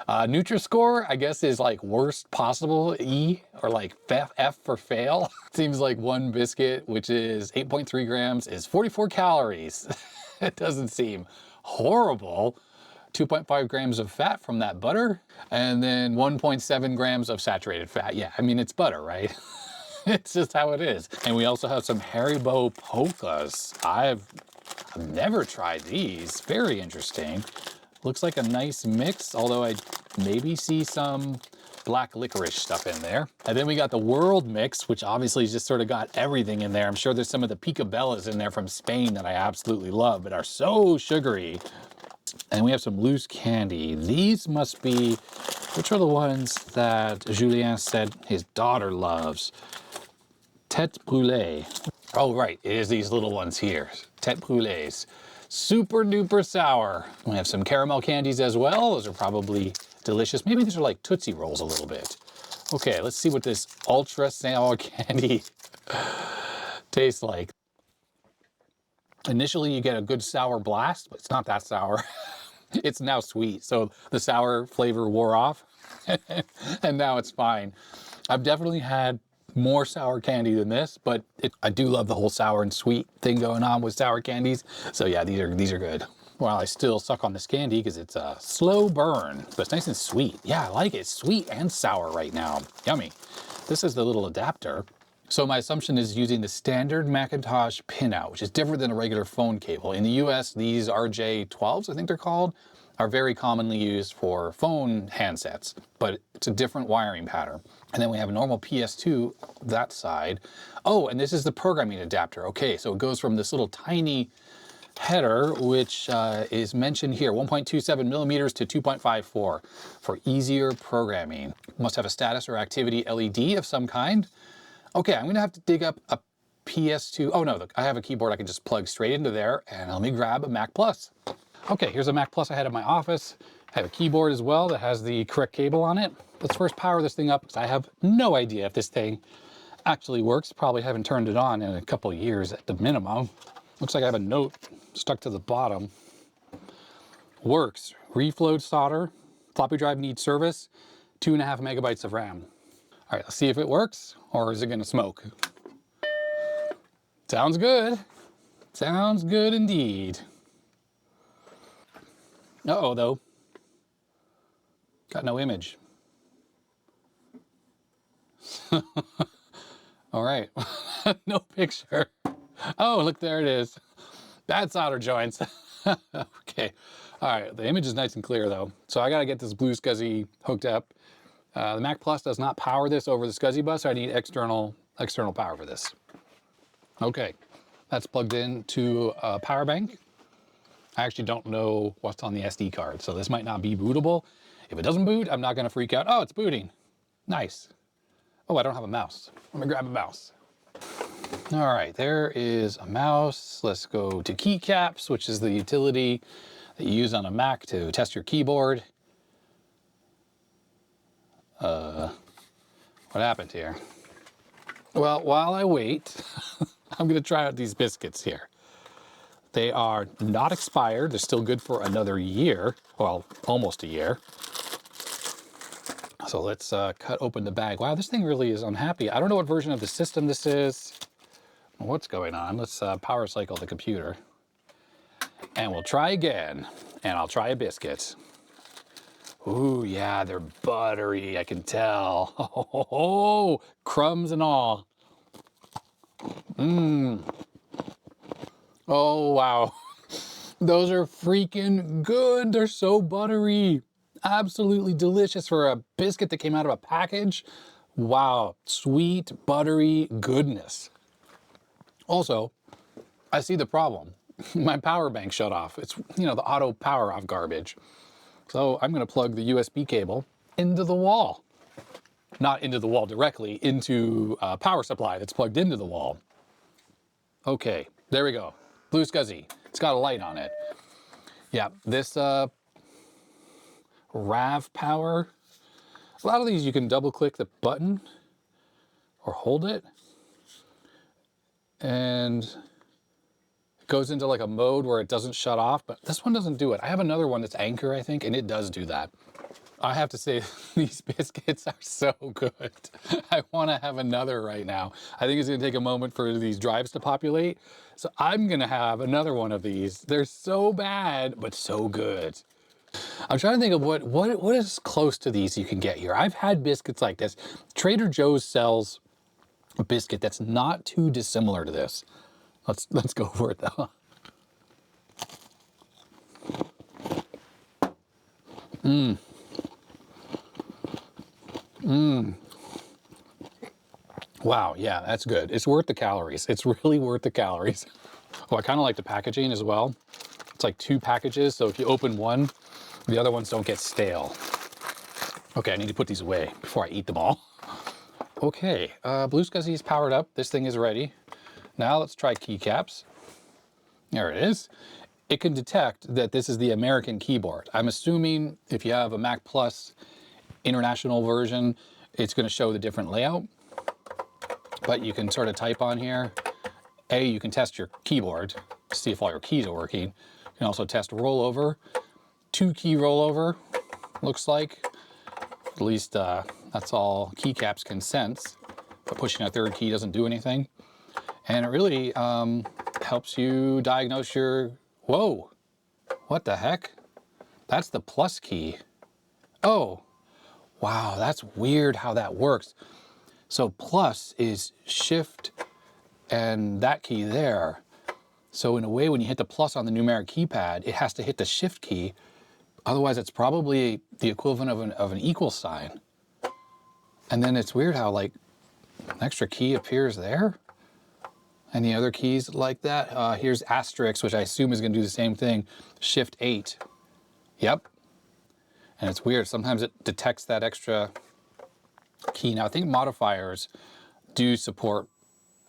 Nutri-Score, I guess, is like worst possible E, or like F for fail. Seems like one biscuit, which is 8.3 grams, is 44 calories. It doesn't seem horrible. 2.5 grams of fat from that butter, and then 1.7 grams of saturated fat. Yeah, I mean, it's butter, right? It's just how it is. And we also have some Haribo polkas. I've never tried these. Very interesting. Looks like a nice mix, although I maybe see some black licorice stuff in there. And then we got the World Mix, which obviously just sort of got everything in there. I'm sure there's some of the picabellas in there from Spain that I absolutely love, but are so sugary. And we have some loose candy. These must be, which are the ones that Julien said his daughter loves? Tête brûlée. Oh, right, it is these little ones here. Tête brûlées. Super duper sour. We have some caramel candies as well. Those are probably delicious. Maybe these are like Tootsie Rolls a little bit. Okay, let's see what this ultra sour candy tastes like. Initially, you get a good sour blast, but it's not that sour. It's now sweet, so the sour flavor wore off, and now it's fine. I've definitely had more sour candy than this, but I do love the whole sour and sweet thing going on with sour candies. So yeah, these are good. While I still suck on this candy because it's a slow burn, but it's nice and sweet. Yeah, I like it. It's sweet and sour right now. Yummy. This is the little adapter. So my assumption is using the standard Macintosh pinout, which is different than a regular phone cable. In the US, these RJ12s, I think they're called, are very commonly used for phone handsets, but it's a different wiring pattern. And then we have a normal PS2, that side. Oh, and this is the programming adapter. Okay, so it goes from this little tiny header, which is mentioned here, 1.27 millimeters to 2.54 for easier programming. Must have a status or activity LED of some kind. Okay, I'm gonna have to dig up a PS2. Oh no, look, I have a keyboard I can just plug straight into there, and let me grab a Mac Plus. Okay, here's a Mac Plus I had in my office. I have a keyboard as well that has the correct cable on it. Let's first power this thing up, because I have no idea if this thing actually works. Probably haven't turned it on in a couple of years at the minimum. Looks like I have a note stuck to the bottom. Works. Reflowed solder. Floppy drive needs service. 2.5 megabytes of RAM. All right, let's see if it works, or is it gonna smoke? Sounds good. Sounds good indeed. Uh-oh, though. Got no image. All right, no picture. Oh, look, there it is. Bad solder joints. Okay, all right, the image is nice and clear though. So I gotta get this Bluesky hooked up. The Mac Plus does not power this over the SCSI bus, so I need external power for this. Okay, that's plugged into a power bank. I actually don't know what's on the SD card, so this might not be bootable. If it doesn't boot, I'm not gonna freak out. Oh, it's booting. Nice. Oh, I don't have a mouse. Let me grab a mouse. All right, there is a mouse. Let's go to keycaps, which is the utility that you use on a Mac to test your keyboard. What happened here? Well, while I wait, I'm gonna try out these biscuits here. They are not expired. They're still good for another year. Well, almost a year. So let's cut open the bag. Wow, this thing really is unhappy. I don't know what version of the system this is. What's going on? Let's power cycle the computer. And we'll try again. And I'll try a biscuit. Ooh, yeah, they're buttery, I can tell. Oh, crumbs and all. Mmm. Oh, wow. Those are freaking good. They're so buttery. Absolutely delicious for a biscuit that came out of a package. Wow, sweet, buttery goodness. Also, I see the problem. my power bank shut off. It's, you know, the auto power off garbage. So I'm going to plug the USB cable into the wall. Not into the wall directly, into a power supply that's plugged into the wall. Okay, there we go. Bluesky. It's got a light on it. Yeah, this RAV power. A lot of these you can double click the button or hold it. And it goes into like a mode where it doesn't shut off, but this one doesn't do it. I have another one that's Anchor, I think, and it does do that. I have to say, these biscuits are so good. I want to have another right now. I think it's going to take a moment for these drives to populate. So I'm going to have another one of these. They're so bad, but so good. I'm trying to think of what is close to these you can get here. I've had biscuits like this. Trader Joe's sells a biscuit that's not too dissimilar to this. Let's go for it though. Wow, yeah, that's good. It's worth the calories. It's really worth the calories. Oh, I kind of like the packaging as well. It's like 2 packages, so if you open one, the other ones don't get stale. Okay, I need to put these away before I eat them all. Okay, Bluesky is powered up. This thing is ready. Now let's try keycaps. There it is. It can detect that this is the American keyboard. I'm assuming if you have a Mac Plus international version, it's going to show the different layout. But you can sort of type on here. You can test your keyboard to see if all your keys are working. You can also test rollover. 2-key rollover, looks like. At least that's all keycaps can sense. But pushing a 3rd key doesn't do anything. And it really helps you diagnose your... Whoa, what the heck? That's the plus key. Oh, wow, that's weird how that works. So plus is shift and that key there. So in a way, when you hit the plus on the numeric keypad, it has to hit the shift key. Otherwise, it's probably the equivalent of an equal sign. And then it's weird how like an extra key appears there. And the other keys like that. Here's asterisk, which I assume is going to do the same thing. Shift 8. Yep. And it's weird. Sometimes it detects that extra key. Now, I think modifiers do support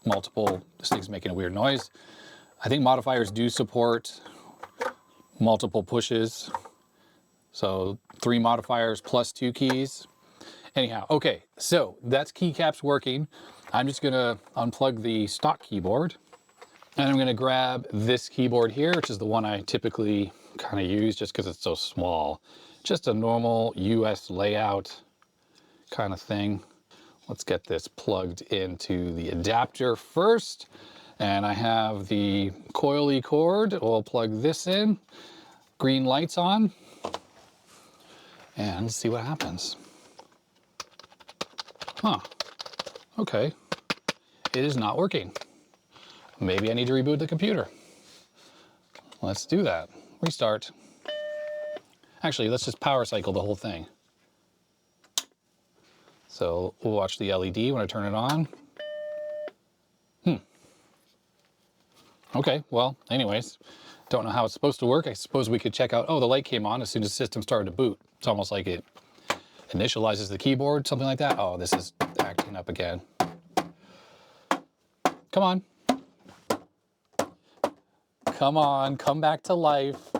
multiple... This thing's making a weird noise. I think modifiers do support multiple pushes. So 3 modifiers plus 2 keys. Anyhow, okay, so that's keycaps working. I'm just gonna unplug the stock keyboard and I'm gonna grab this keyboard here, which is the one I typically kind of use just because it's so small. Just a normal US layout kind of thing. Let's get this plugged into the adapter first. And I have the coily cord. We'll plug this in. Green lights on. And let's see what happens. Huh. Okay. It is not working. Maybe I need to reboot the computer. Let's do that. Restart. Actually, let's just power cycle the whole thing. So we'll watch the LED when I turn it on. Okay, well, anyways, don't know how it's supposed to work. I suppose we could check out, oh, the light came on as soon as the system started to boot. It's almost like it initializes the keyboard, something like that. Oh, this is acting up again. Come on. Come on, come back to life.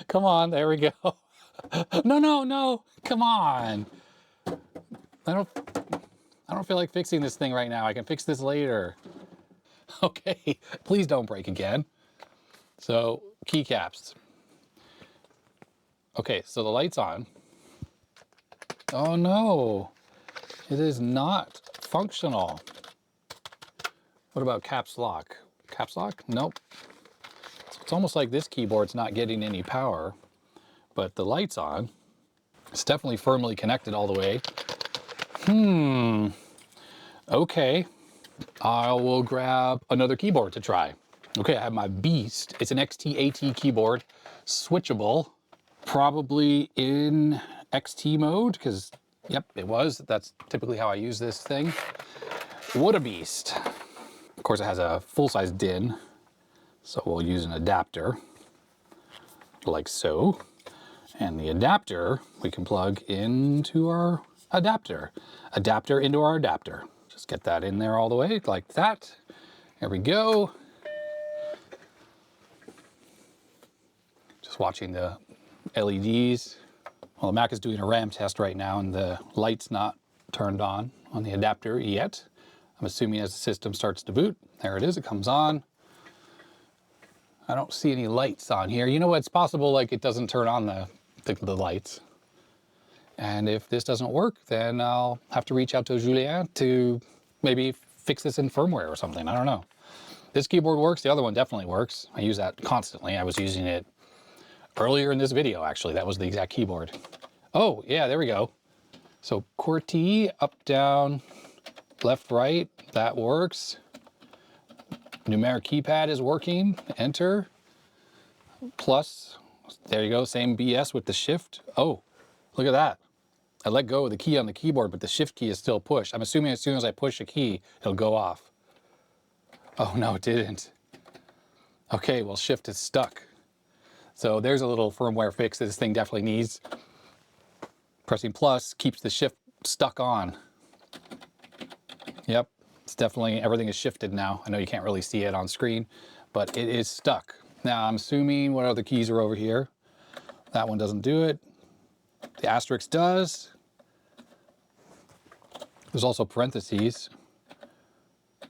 Come on, there we go. No, no, no, come on. I don't feel like fixing this thing right now. I can fix this later. Okay, please don't break again. So, keycaps. Okay, so the light's on. Oh no, it is not functional. What about caps lock? Caps lock? Nope. It's almost like this keyboard's not getting any power, but the light's on. It's definitely firmly connected all the way. Okay. I will grab another keyboard to try. Okay, I have my Beast. It's an XT-AT keyboard, switchable, probably in XT mode, because, yep, it was. That's typically how I use this thing. What a beast. Of course, it has a full-size DIN. So we'll use an adapter like so. And the adapter we can plug into our adapter. Adapter into our adapter. Just get that in there all the way like that. There we go. Just watching the LEDs. Well, the Mac is doing a RAM test right now and the light's not turned on the adapter yet. I'm assuming as the system starts to boot, there it is, it comes on. I don't see any lights on here. You know what, it's possible like it doesn't turn on the lights. And if this doesn't work, then I'll have to reach out to Julien to maybe fix this in firmware or something, I don't know. This keyboard works, the other one definitely works. I use that constantly. I was using it earlier in this video, actually. That was the exact keyboard. Oh, yeah, there we go. So QWERTY, up, down, left, right, that works. Numeric keypad is working, enter. Plus, there you go, same BS with the shift. Oh, look at that. I let go of the key on the keyboard, but the shift key is still pushed. I'm assuming as soon as I push a key, it'll go off. Oh no, it didn't. Okay, well, shift is stuck. So there's a little firmware fix that this thing definitely needs. Pressing plus keeps the shift stuck on. Yep, it's definitely, everything is shifted now. I know you can't really see it on screen, but it is stuck. Now I'm assuming what other keys are over here. That one doesn't do it. The asterisk does. There's also parentheses,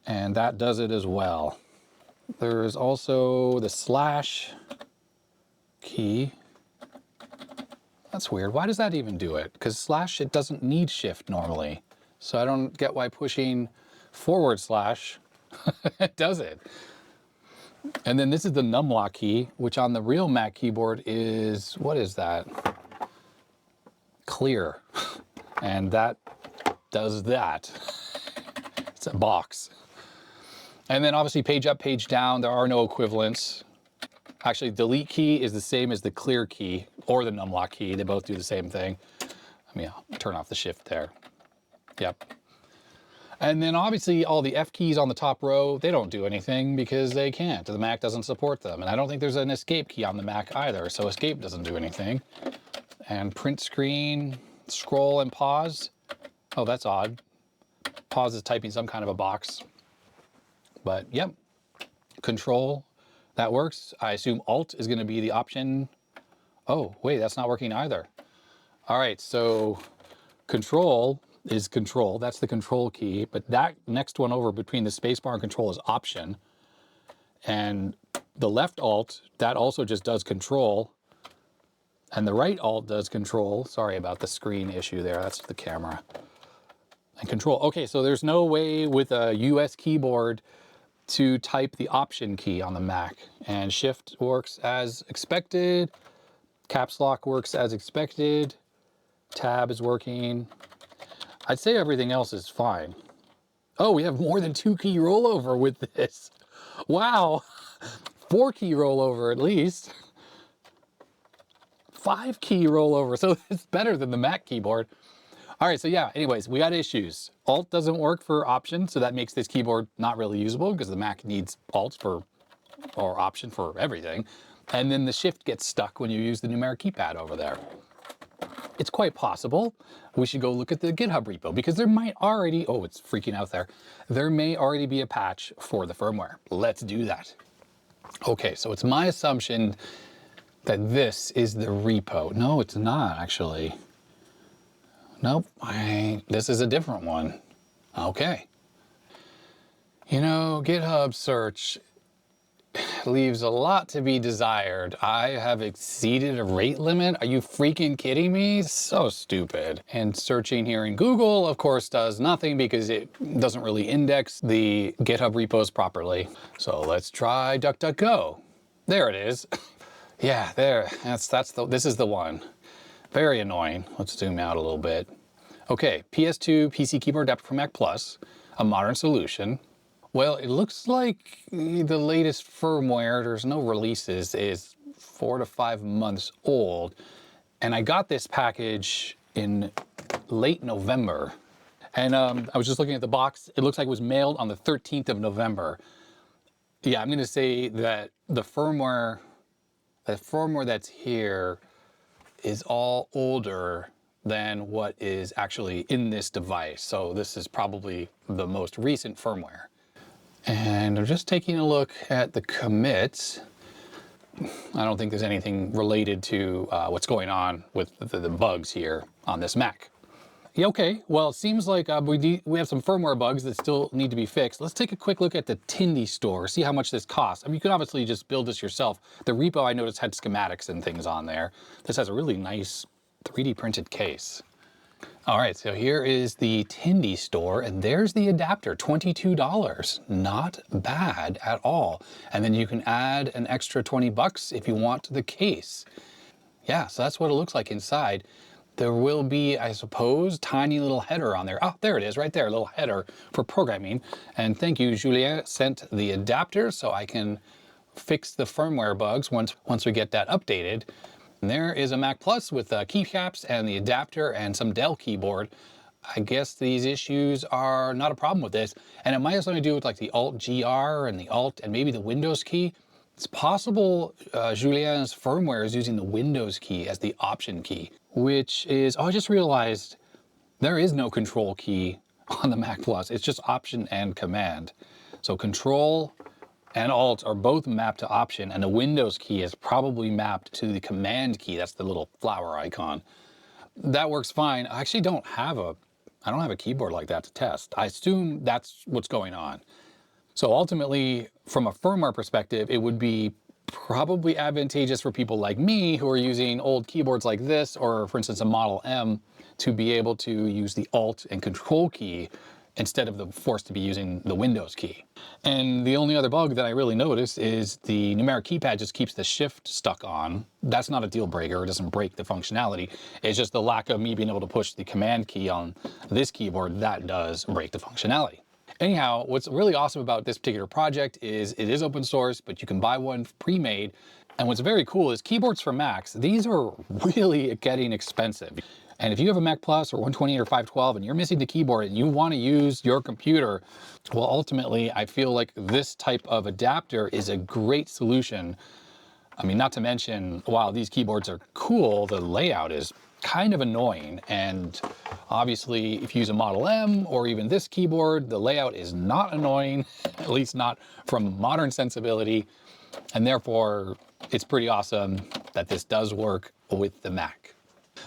and that does it as well. There's also the slash key. That's weird. Why does that even do it? Because slash, it doesn't need shift normally. So I don't get why pushing // does it. And then this is the numlock key, which on the real Mac keyboard is, what is that? Clear. And that does that. It's a box. And then obviously page up, page down, there are no equivalents. Actually, delete key is the same as the clear key or the numlock key. They both do the same thing. Let me turn off the shift there. Yep. And then obviously all the F keys on the top row, they don't do anything because they can't. The Mac doesn't support them. And I don't think there's an escape key on the Mac either, so escape doesn't do anything. And print screen, scroll and pause. Oh, that's odd. Pause is typing some kind of a box. But yep, control, that works. I assume Alt is going to be the option. Oh, wait, that's not working either. All right, so control is control. That's the control key. But that next one over between the spacebar and control is option. And the left Alt, that also just does control. And the right Alt does control. Sorry about the screen issue there. That's the camera. And control. Okay, so there's no way with a US keyboard to type the option key on the Mac. And shift works as expected. Caps lock works as expected. Tab is working. I'd say everything else is fine. Oh, we have more than 2 key rollover with this. Wow. 4 key rollover at least. 5 key rollover. So it's better than the Mac keyboard. All right, so yeah, anyways, we got issues. Alt doesn't work for option, so that makes this keyboard not really usable because the Mac needs Alt for, or option for everything. And then the shift gets stuck when you use the numeric keypad over there. It's quite possible we should go look at the GitHub repo because there might already, oh, it's freaking out there. There may already be a patch for the firmware. Let's do that. Okay, so it's my assumption that this is the repo. No, it's not actually. Nope, this is a different one. Okay. You know, GitHub search leaves a lot to be desired. I have exceeded a rate limit. Are you freaking kidding me? So stupid. And searching here in Google, of course, does nothing because it doesn't really index the GitHub repos properly. So let's try DuckDuckGo. There it is. Yeah, there. This is the one. Very annoying. Let's zoom out a little bit. Okay, PS2 PC keyboard adapter for Mac Plus, a modern solution. Well, it looks like the latest firmware, there's no releases, is 4 to 5 months old. And I got this package in late November. And I was just looking at the box. It looks like it was mailed on the 13th of November. Yeah, I'm going to say that the firmware that's here is all older than what is actually in this device. So this is probably the most recent firmware. And I'm just taking a look at the commits. I don't think there's anything related to what's going on with the bugs here on this Mac. Yeah, okay, well, it seems like we have some firmware bugs that still need to be fixed. Let's take a quick look at the Tandon store, see how much this costs. I mean, you could obviously just build this yourself. The repo I noticed had schematics and things on there. This has a really nice 3D printed case. All right, so here is the Tandon store, and there's the adapter, $22. Not bad at all. And then you can add an extra 20 bucks if you want the case. Yeah, so that's what it looks like inside. There will be, I suppose, tiny little header on there. Oh, there it is, right there, a little header for programming. And thank you, Julien sent the adapter so I can fix the firmware bugs once we get that updated. And there is a Mac Plus with keycaps and the adapter and some Dell keyboard. I guess these issues are not a problem with this. And it might have something to do with like the Alt-GR and the Alt and maybe the Windows key. It's possible Julien's firmware is using the Windows key as the option key, which is, oh, I just realized there is no control key on the Mac Plus. It's just option and command. So control and alt are both mapped to option, and the Windows key is probably mapped to the command key. That's the little flower icon. That works fine. I actually don't have a keyboard like that to test. I assume that's what's going on. So ultimately, from a firmware perspective, it would be probably advantageous for people like me who are using old keyboards like this, or for instance, a Model M, to be able to use the Alt and Control key instead of the forced to be using the Windows key. And the only other bug that I really noticed is the numeric keypad just keeps the shift stuck on. That's not a deal breaker, it doesn't break the functionality. It's just the lack of me being able to push the command key on this keyboard that does break the functionality. Anyhow, what's really awesome about this particular project is it is open source, but you can buy one pre-made. And what's very cool is keyboards for Macs, these are really getting expensive. And if you have a Mac Plus or 128 or 512 and you're missing the keyboard and you want to use your computer, well, ultimately, I feel like this type of adapter is a great solution. I mean, not to mention, while these keyboards are cool, the layout is kind of annoying. And obviously, if you use a Model M or even this keyboard, the layout is not annoying, at least not from modern sensibility. And therefore, it's pretty awesome that this does work with the Mac.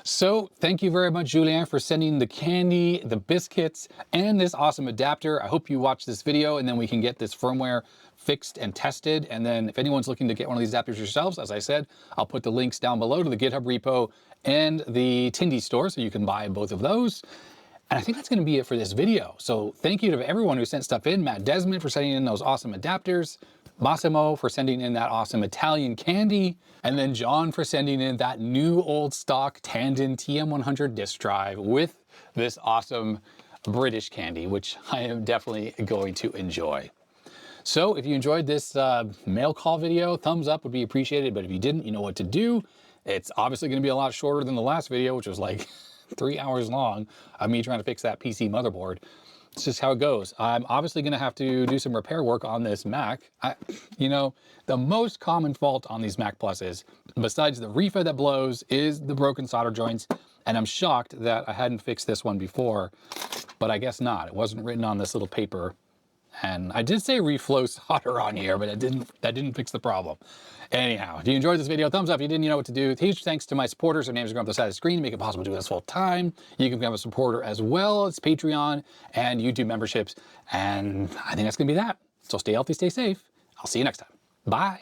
So thank you very much, Julien, for sending the candy, the biscuits, and this awesome adapter. I hope you watch this video and then we can get this firmware fixed and tested. And then if anyone's looking to get one of these adapters yourselves, as I said, I'll put the links down below to the GitHub repo and the Tandon store so you can buy both of those. And I think that's going to be it for this video. So thank you to everyone who sent stuff in. Matt Desmond for sending in those awesome adapters. Massimo for sending in that awesome Italian candy. And then John for sending in that new old stock Tandon TM-100 disk drive with this awesome British candy, which I am definitely going to enjoy. So if you enjoyed this mail call video, thumbs up would be appreciated. But if you didn't, you know what to do. It's obviously going to be a lot shorter than the last video, which was like 3 hours long of me trying to fix that PC motherboard. It's just how it goes. I'm obviously going to have to do some repair work on this Mac. You know, the most common fault on these Mac Pluses, besides the refa that blows, is the broken solder joints. And I'm shocked that I hadn't fixed this one before, but I guess not. It wasn't written on this little paper. And I did say reflow solder on here, but that didn't fix the problem. Anyhow, if you enjoyed this video, thumbs up. If you didn't, you know what to do. Huge thanks to my supporters. Their names are going up the side of the screen to make it possible to do this full time. You can become a supporter as well. It's Patreon and YouTube memberships. And I think that's going to be that. So stay healthy, stay safe. I'll see you next time. Bye.